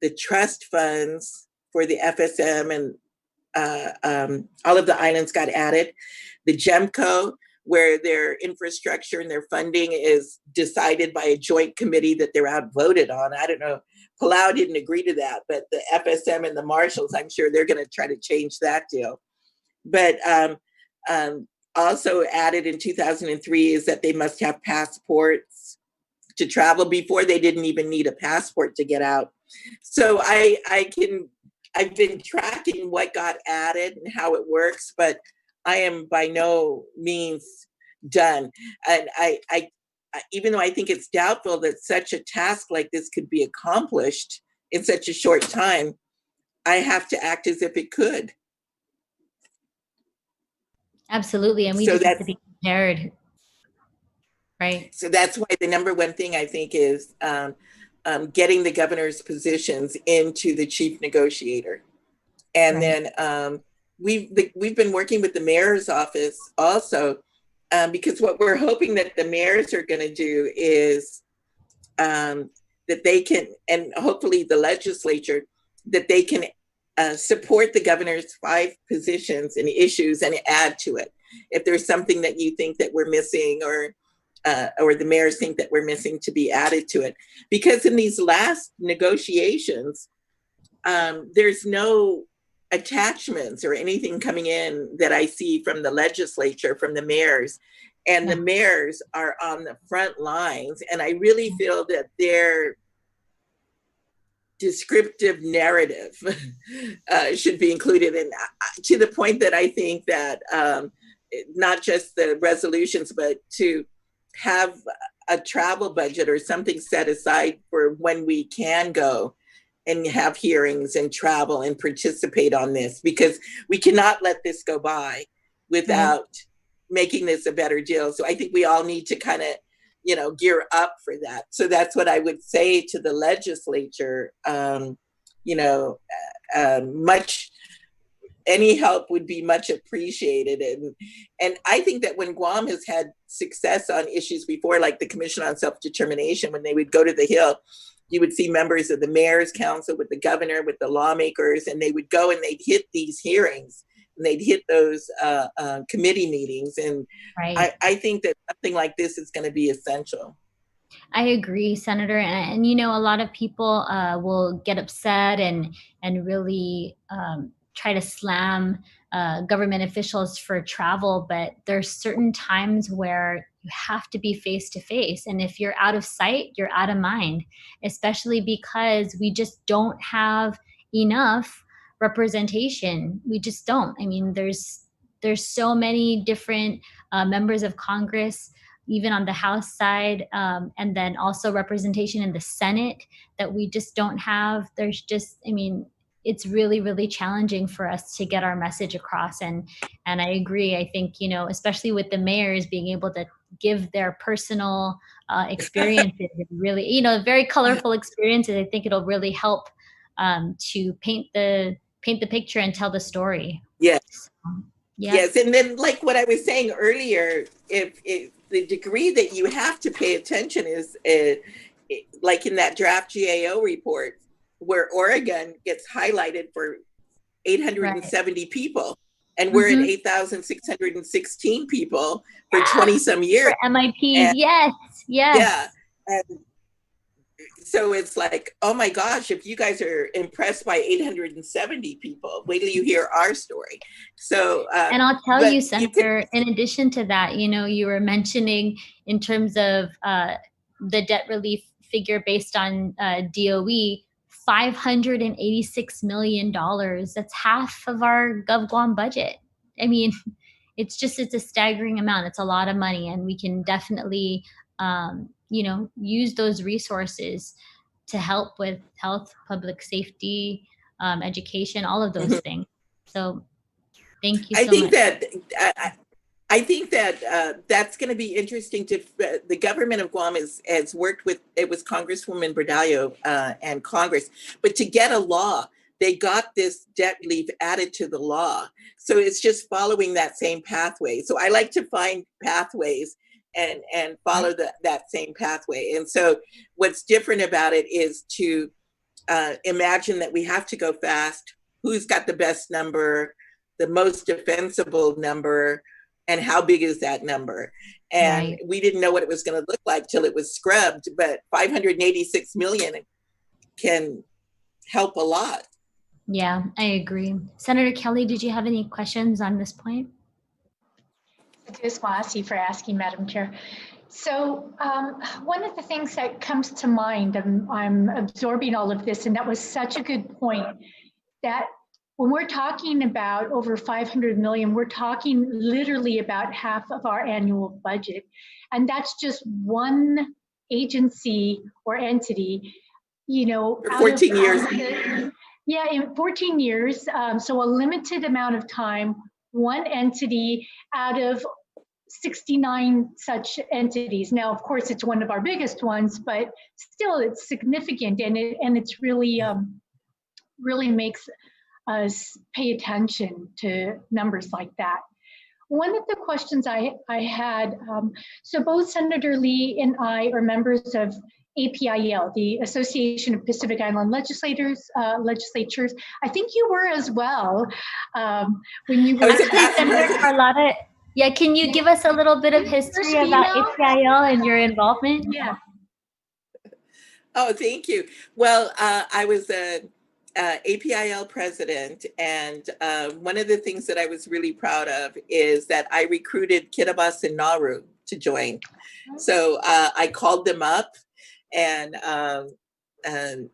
the trust funds for the FSM and all of the islands got added, the GEMCO, where their infrastructure and their funding is decided by a joint committee that they're outvoted on. I don't know, Palau didn't agree to that, but the FSM and the marshals, I'm sure they're going to try to change that deal. But also added in 2003 is that they must have passports to travel. Before, they didn't even need a passport to get out. So I've been tracking what got added and how it works, but I am by no means done. And I even though I think it's doubtful that such a task like this could be accomplished in such a short time, I have to act as if it could. Absolutely, and we just have to be prepared. Right. So that's why the number one thing I think is getting the governor's positions into the chief negotiator. And Right. then we've been working with the mayor's office also, because what we're hoping that the mayors are going to do is that they can, and hopefully the legislature, that they can support the governor's 5 positions and issues and add to it. If there's something that you think that we're missing, or the mayors think that we're missing, to be added to it. Because in these last negotiations, there's no attachments or anything coming in that I see from the legislature, from the mayors. And the mayors are on the front lines. And I really feel that their descriptive narrative should be included. And to the point that I think that not just the resolutions, but to have a travel budget or something set aside for when we can go and have hearings and travel and participate on this, because we cannot let this go by without making this a better deal. So I think we all need to kind of, gear up for that. So that's what I would say to the legislature. Any help would be much appreciated. And I think that when Guam has had success on issues before, like the Commission on Self-Determination, when they would go to the Hill, you would see members of the mayor's council with the governor, with the lawmakers, and they would go and they'd hit these hearings and they'd hit those committee meetings. And I think that something like this is going to be essential. I agree, Senator. And a lot of people will get upset and really try to slam government officials for travel, but there's certain times where you have to be face to face. And if you're out of sight, you're out of mind, especially because we just don't have enough representation. We just don't. I mean, there's so many different members of Congress, even on the House side, and then also representation in the Senate that we just don't have. There's just, it's really, really challenging for us to get our message across. And I agree. I think, especially with the mayors being able to give their personal experiences, really, very colorful experiences, I think it'll really help to paint the picture and tell the story. Yes. So, yes. And then, like what I was saying earlier, if the degree that you have to pay attention is like in that draft GAO report, where Oregon gets highlighted for 870 people, and we're at 8,616 people for 20 some years. For MIPs, yes. Yeah. And so it's like, oh my gosh, if you guys are impressed by 870 people, wait till you hear our story. So, and I'll tell you, Senator, in addition to that, you were mentioning in terms of the debt relief figure based on DOE, $586 million. That's half of our GovGuam budget. I mean, it's a staggering amount. It's a lot of money, and we can definitely, use those resources to help with health, public safety, education, all of those things. So thank you so much. I think that that's going to be interesting. The government of Guam has worked with, it was Congresswoman Bradallo and Congress, but to get a law, they got this debt relief added to the law. So it's just following that same pathway. So I like to find pathways and follow that same pathway. And so what's different about it is to imagine that we have to go fast. Who's got the best number, the most defensible number, and how big is that number? And we didn't know what it was going to look like till it was scrubbed, but 586 million can help a lot. Yeah, I agree. Senator Kelly, did you have any questions on this point? Masi for asking, Madam Chair. So one of the things that comes to mind, I'm absorbing all of this, and that was such a good point, that when we're talking about over 500 million, we're talking literally about half of our annual budget. And that's just one agency or entity, For 14 years. Yeah, in 14 years. So a limited amount of time, one entity out of 69 such entities. Now, of course, it's one of our biggest ones, but still it's significant, and it's really, really makes us pay attention to numbers like that. One of the questions I had, so both Senator Lee and I are members of APIL, the Association of Pacific Island Legislatures. I think you were as well when you were. Actually, Senator Carlotta, yeah, can you give us a little bit of history about APIL and your involvement? Yeah. Oh, thank you. Well, I was a APIL president, and one of the things that I was really proud of is that I recruited Kiribati and Nauru to join. So I called them up, and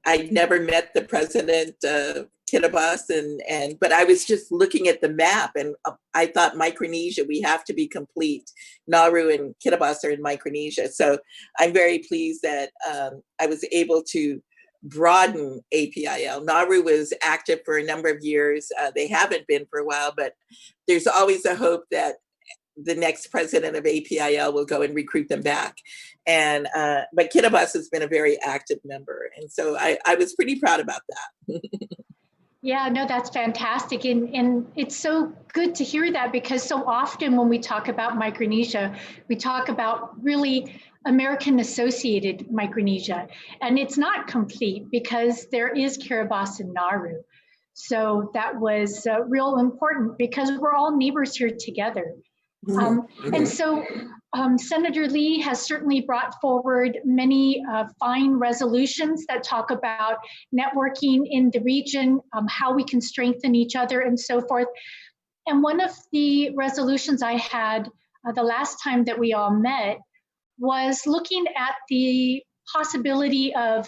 I'd never met the president, Kiribati, but I was just looking at the map, and I thought Micronesia, we have to be complete. Nauru and Kiribati are in Micronesia. So I'm very pleased that I was able to broaden APIL. Nauru was active for a number of years. They haven't been for a while, but there's always a hope that the next president of APIL will go and recruit them back. And but Kiribati has been a very active member, and so I was pretty proud about that. Yeah, no, that's fantastic. And it's so good to hear that, because so often when we talk about Micronesia, we talk about really American associated Micronesia, and it's not complete because there is Kiribati and Nauru. So that was real important because we're all neighbors here together. And so Senator Lee has certainly brought forward many fine resolutions that talk about networking in the region, how we can strengthen each other and so forth. And one of the resolutions I had the last time that we all met was looking at the possibility of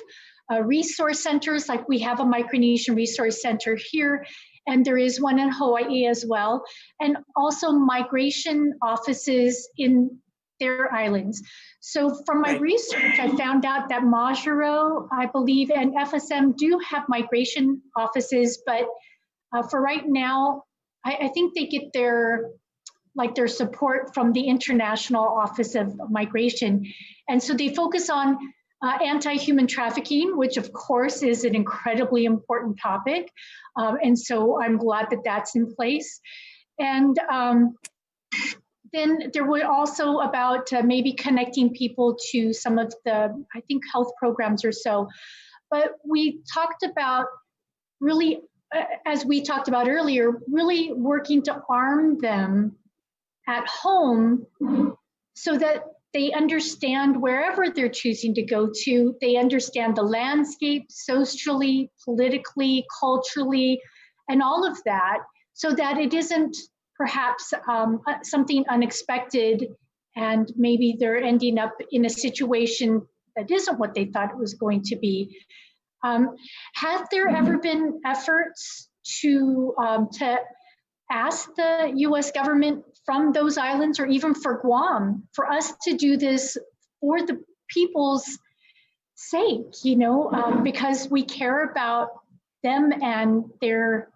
resource centers, like we have a Micronesian Resource Center here, and there is one in Hawaii as well, and also migration offices in their islands. So from my research, I found out that Majuro, I believe, and FSM do have migration offices, but for right now, I think they get their support from the International Office of Migration. And so they focus on anti-human trafficking, which of course is an incredibly important topic. And so I'm glad that that's in place. And then there were also about maybe connecting people to some of the, I think, health programs or so. But we talked about really, as we talked about earlier, really working to arm them at home so that they understand wherever they're choosing to go to, they understand the landscape socially, politically, culturally, and all of that, so that it isn't perhaps something unexpected and maybe they're ending up in a situation that isn't what they thought it was going to be. Have there ever been efforts to ask the US government from those islands, or even for Guam, for us to do this for the people's sake, you know, because we care about them and their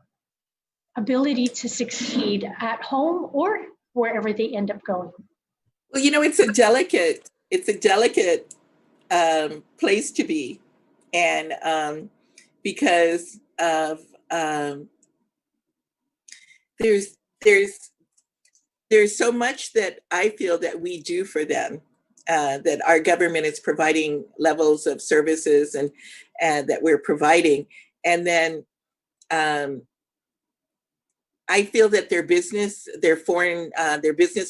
ability to succeed at home or wherever they end up going? Well, you know, it's a delicate place to be, and because of there's so much that I feel that we do for them, that our government is providing levels of services and that we're providing, and then I feel that their business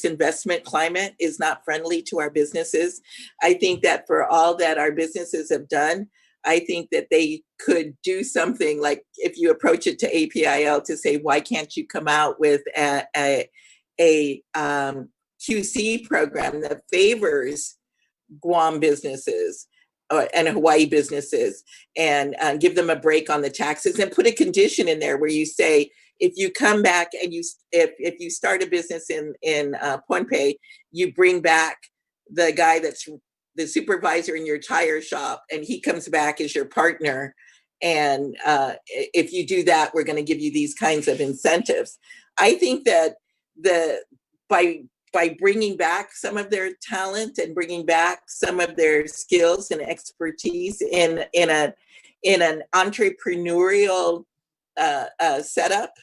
investment climate is not friendly to our businesses. I think that for all that our businesses have done, I think that they could do something like, if you approach it to APIL to say, why can't you come out with a QC program that favors Guam businesses and Hawaii businesses, and give them a break on the taxes, and put a condition in there where you say, if you come back and if you start a business in Pohnpei, you bring back the guy that's the supervisor in your tire shop, and he comes back as your partner. And if you do that, we're going to give you these kinds of incentives. I think that by by bringing back some of their talent and bringing back some of their skills and expertise in an entrepreneurial setup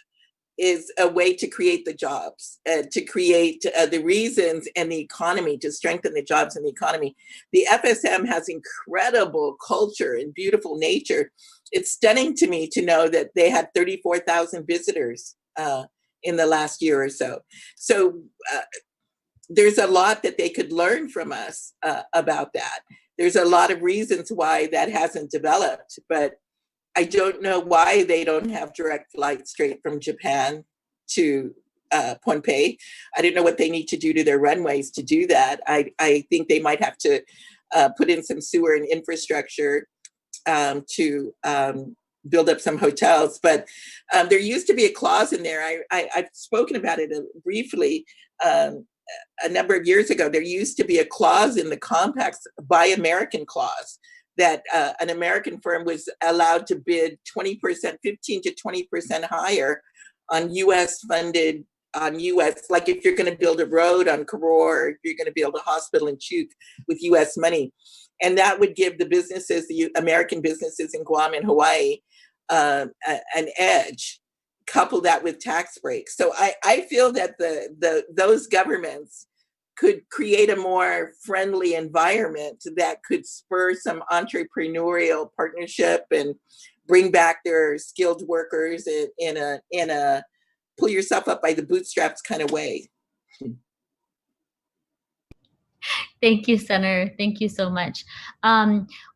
is a way to create the jobs, to create the reasons and the economy, to strengthen the jobs and the economy. The FSM has incredible culture and beautiful nature. It's stunning to me to know that they had 34,000 visitors in the last year or so. So there's a lot that they could learn from us about that. There's a lot of reasons why that hasn't developed, but I don't know why they don't have direct flights straight from Japan to Pohnpei. I don't know what they need to do to their runways to do that. I think they might have to put in some sewer and infrastructure to build up some hotels. But there used to be a clause in there. I've spoken about it briefly. A number of years ago, there used to be a clause in the compacts, Buy American clause, that an American firm was allowed to bid 20%, 15 to 20% higher on US funded, like if you're going to build a road on Karor, or if you're going to build a hospital in Chuuk with US money. And that would give the businesses, the American businesses in Guam and Hawaii, an edge. Couple that with tax breaks. So I feel that those governments could create a more friendly environment that could spur some entrepreneurial partnership and bring back their skilled workers in a pull yourself up by the bootstraps kind of way. Thank you, Senator. Thank you so much.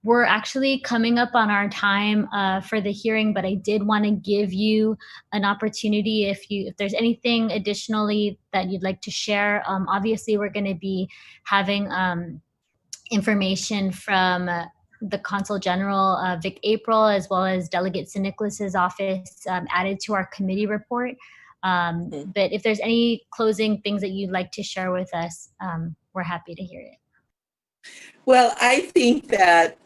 We're actually coming up on our time for the hearing, but I did want to give you an opportunity if there's anything additionally that you'd like to share. Obviously, we're going to be having information from the Consul General, Vic April, as well as Delegate St. Nicholas's office added to our committee report. But if there's any closing things that you'd like to share with us, we're happy to hear it. Well, I think that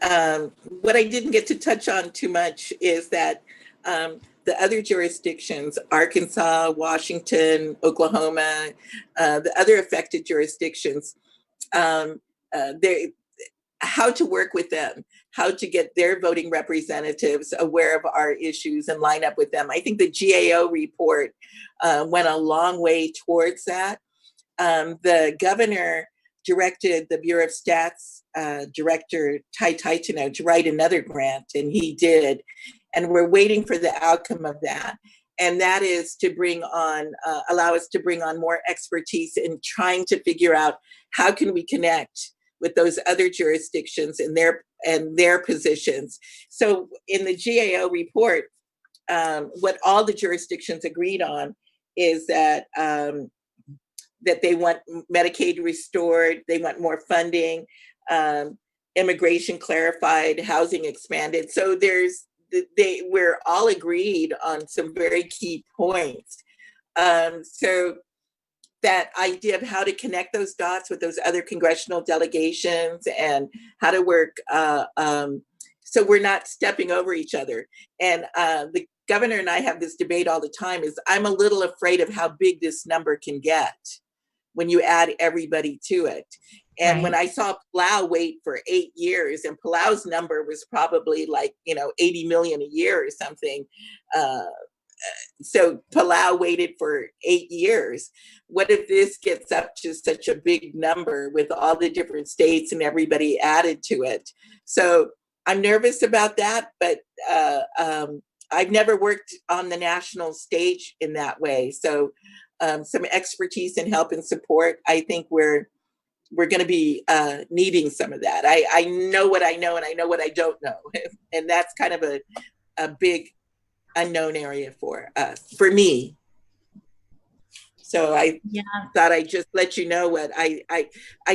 what I didn't get to touch on too much is that the other jurisdictions, Arkansas, Washington, Oklahoma, the other affected jurisdictions, how to work with them, how to get their voting representatives aware of our issues and line up with them. I think the GAO report went a long way towards that. The governor directed the Bureau of Stats director, Ty Titano, to write another grant, and he did. And we're waiting for the outcome of that. And that is to bring on, allow us to bring on more expertise in trying to figure out how can we connect with those other jurisdictions and their positions. So in the GAO report, what all the jurisdictions agreed on is that that they want Medicaid restored, they want more funding, immigration clarified, housing expanded. So we're all agreed on some very key points. So that idea of how to connect those dots with those other congressional delegations and how to work so we're not stepping over each other. And the governor and I have this debate all the time, is I'm a little afraid of how big this number can get when you add everybody to it. And right. When I saw Palau wait for 8 years, and Palau's number was probably like, 80 million a year or something. So Palau waited for 8 years. What if this gets up to such a big number with all the different states and everybody added to it? So I'm nervous about that, but I've never worked on the national stage in that way. So some expertise and help and support, I think we're going to be needing some of that. I know what I know, and I know what I don't know. And that's kind of a big unknown area for us, for me. So I thought I'd just let you know what I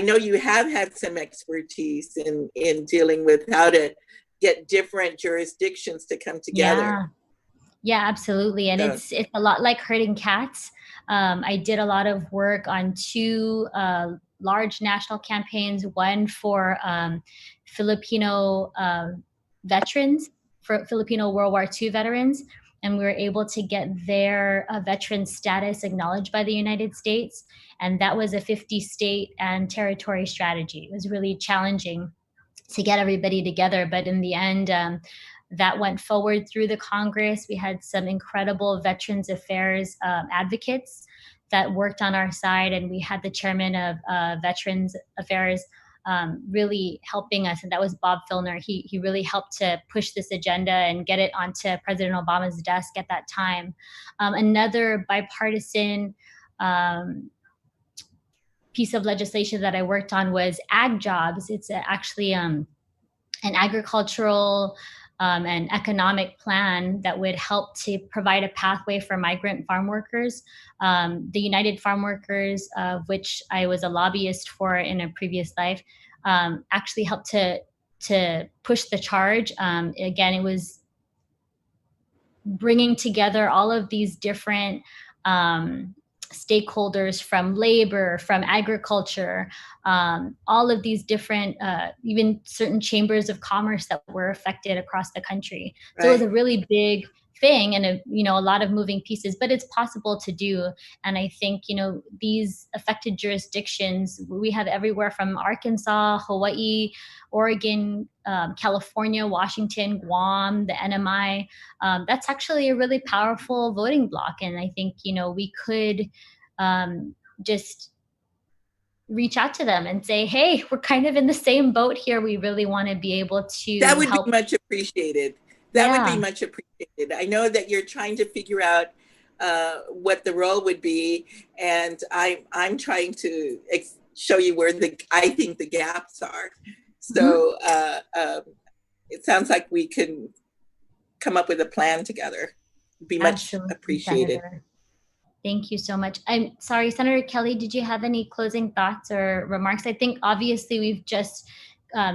know you have had some expertise in dealing with how to get different jurisdictions to come together. Yeah, absolutely. And it's a lot like herding cats. I did a lot of work on 2 large national campaigns, one for Filipino veterans, for Filipino World War II veterans, and we were able to get their veteran status acknowledged by the United States. And that was a 50 state and territory strategy. It was really challenging to get everybody together, but in the end, that went forward through the Congress. We had some incredible Veterans Affairs advocates that worked on our side, and we had the chairman of Veterans Affairs really helping us, and that was Bob Filner. He really helped to push this agenda and get it onto President Obama's desk at that time. Another bipartisan piece of legislation that I worked on was ag jobs. It's actually an agricultural and economic plan that would help to provide a pathway for migrant farm workers. The United Farm Workers, which I was a lobbyist for in a previous life, actually helped to push the charge. Again, it was bringing together all of these different stakeholders from labor, from agriculture, all of these different, even certain chambers of commerce that were affected across the country. So it was a really big thing and a lot of moving pieces, but it's possible to do. And I think, these affected jurisdictions, we have everywhere from Arkansas, Hawaii, Oregon, California, Washington, Guam, the NMI. That's actually a really powerful voting bloc. And I think, we could just reach out to them and say, hey, we're kind of in the same boat here. We really want to be able to That would help. be much appreciated. That would be much appreciated. I know that you're trying to figure out what the role would be, and I'm trying to show you where I think the gaps are. So it sounds like we can come up with a plan together. It'd be much appreciated. Senator. Thank you so much. I'm sorry, Senator Kelly, did you have any closing thoughts or remarks? I think obviously we've just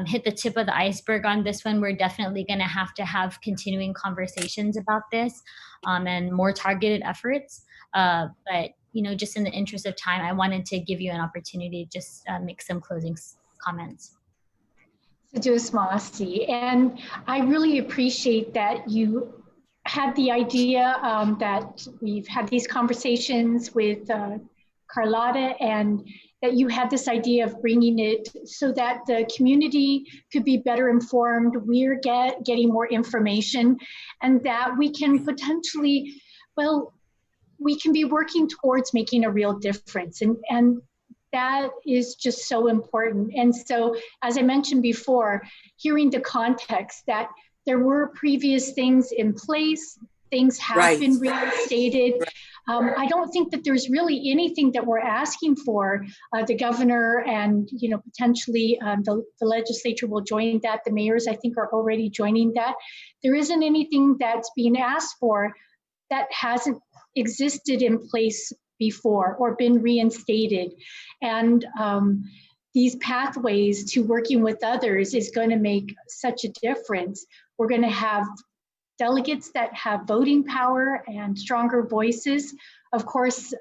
hit the tip of the iceberg on this one. We're definitely going to have continuing conversations about this and more targeted efforts. But, just in the interest of time, I wanted to give you an opportunity to just make some closing comments. And I really appreciate that you had the idea that we've had these conversations with Carlotta, and that you had this idea of bringing it so that the community could be better informed. We're getting more information, and that we can potentially, we can be working towards making a real difference. And that is just so important. And so, as I mentioned before, hearing the context that there were previous things in place, things have been reinstated. I don't think that there's really anything that we're asking for. The governor and potentially the legislature will join that. The mayors, I think, are already joining that. There isn't anything that's being asked for that hasn't existed in place before or been reinstated. And these pathways to working with others is going to make such a difference. We're going to have delegates that have voting power and stronger voices. Of course,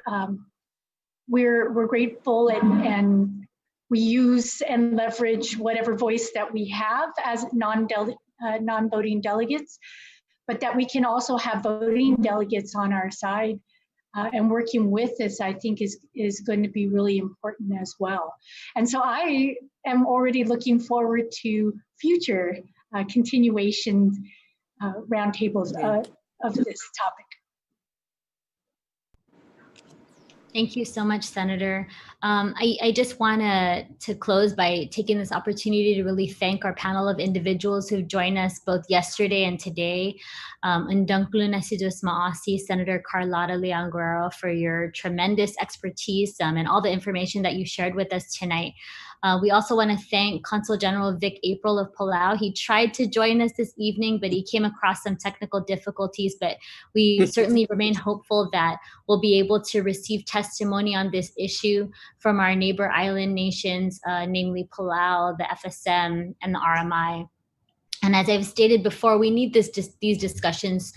we're grateful and we use and leverage whatever voice that we have as non-voting delegates, but that we can also have voting delegates on our side. And working with this, I think, is going to be really important as well. And so I am already looking forward to future continuation roundtables of this topic. Thank you so much, Senator. I just want to close by taking this opportunity to really thank our panel of individuals who've joined us both yesterday and today. And Senator Carlotta Leon Guerrero, for your tremendous expertise and all the information that you shared with us tonight. We also want to thank Consul General Vic April of Palau. He tried to join us this evening, but he came across some technical difficulties. But we certainly remain hopeful that we'll be able to receive testimony on this issue from our neighbor island nations, namely Palau, the FSM, and the RMI. And as I've stated before, we need these discussions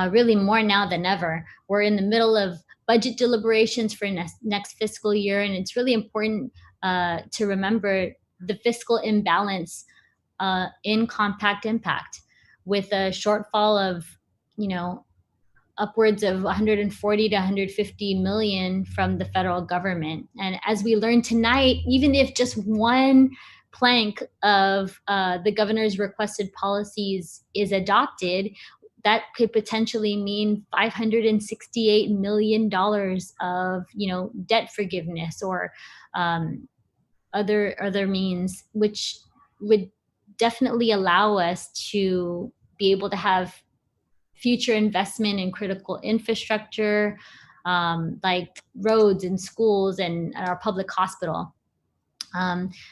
really more now than ever. We're in the middle of budget deliberations for next fiscal year, and it's really important to remember the fiscal imbalance in Compact Impact, with a shortfall of, upwards of 140 to 150 million from the federal government. And as we learned tonight, even if just one plank of the governor's requested policies is adopted, that could potentially mean $568 million of, debt forgiveness or other means, which would definitely allow us to be able to have future investment in critical infrastructure, like roads and schools and our public hospital.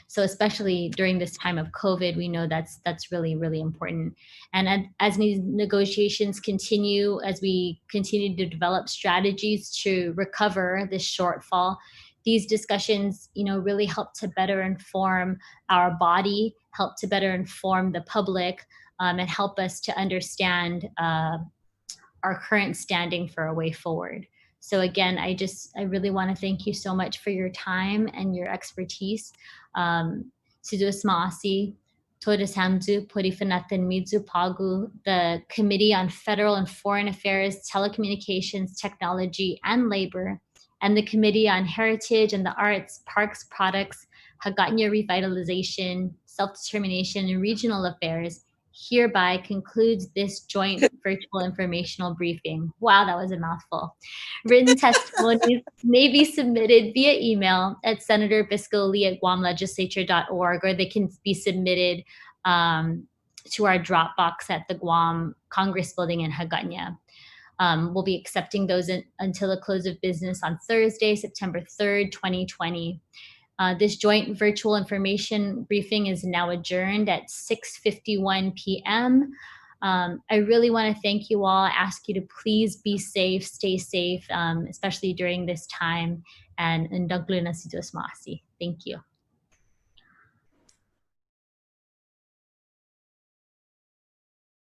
So especially during this time of COVID, we know that's really, really important. And as these negotiations continue, as we continue to develop strategies to recover this shortfall, these discussions, really help to better inform our body, help to better inform the public, and help us to understand our current standing for a way forward. So again, I really want to thank you so much for your time and your expertise. Sidus Maasi, Todes Hamzu, Porifanatan Midzu Pagu, the Committee on Federal and Foreign Affairs, Telecommunications, Technology, and Labor, and the Committee on Heritage and the Arts, Parks, Products, Hagatnya Revitalization, Self-Determination, and Regional Affairs, hereby concludes this joint virtual informational briefing. Wow, that was a mouthful. Written testimonies may be submitted via email at Senator Biscoe at guamlegislature.org, or they can be submitted to our Dropbox at the Guam Congress Building in Hagatnya. We'll be accepting those until the close of business on Thursday, September 3rd, 2020. This joint virtual information briefing is now adjourned at 6:51 p.m. I really want to thank you all. I ask you to please be safe, stay safe, especially during this time. And Thank you.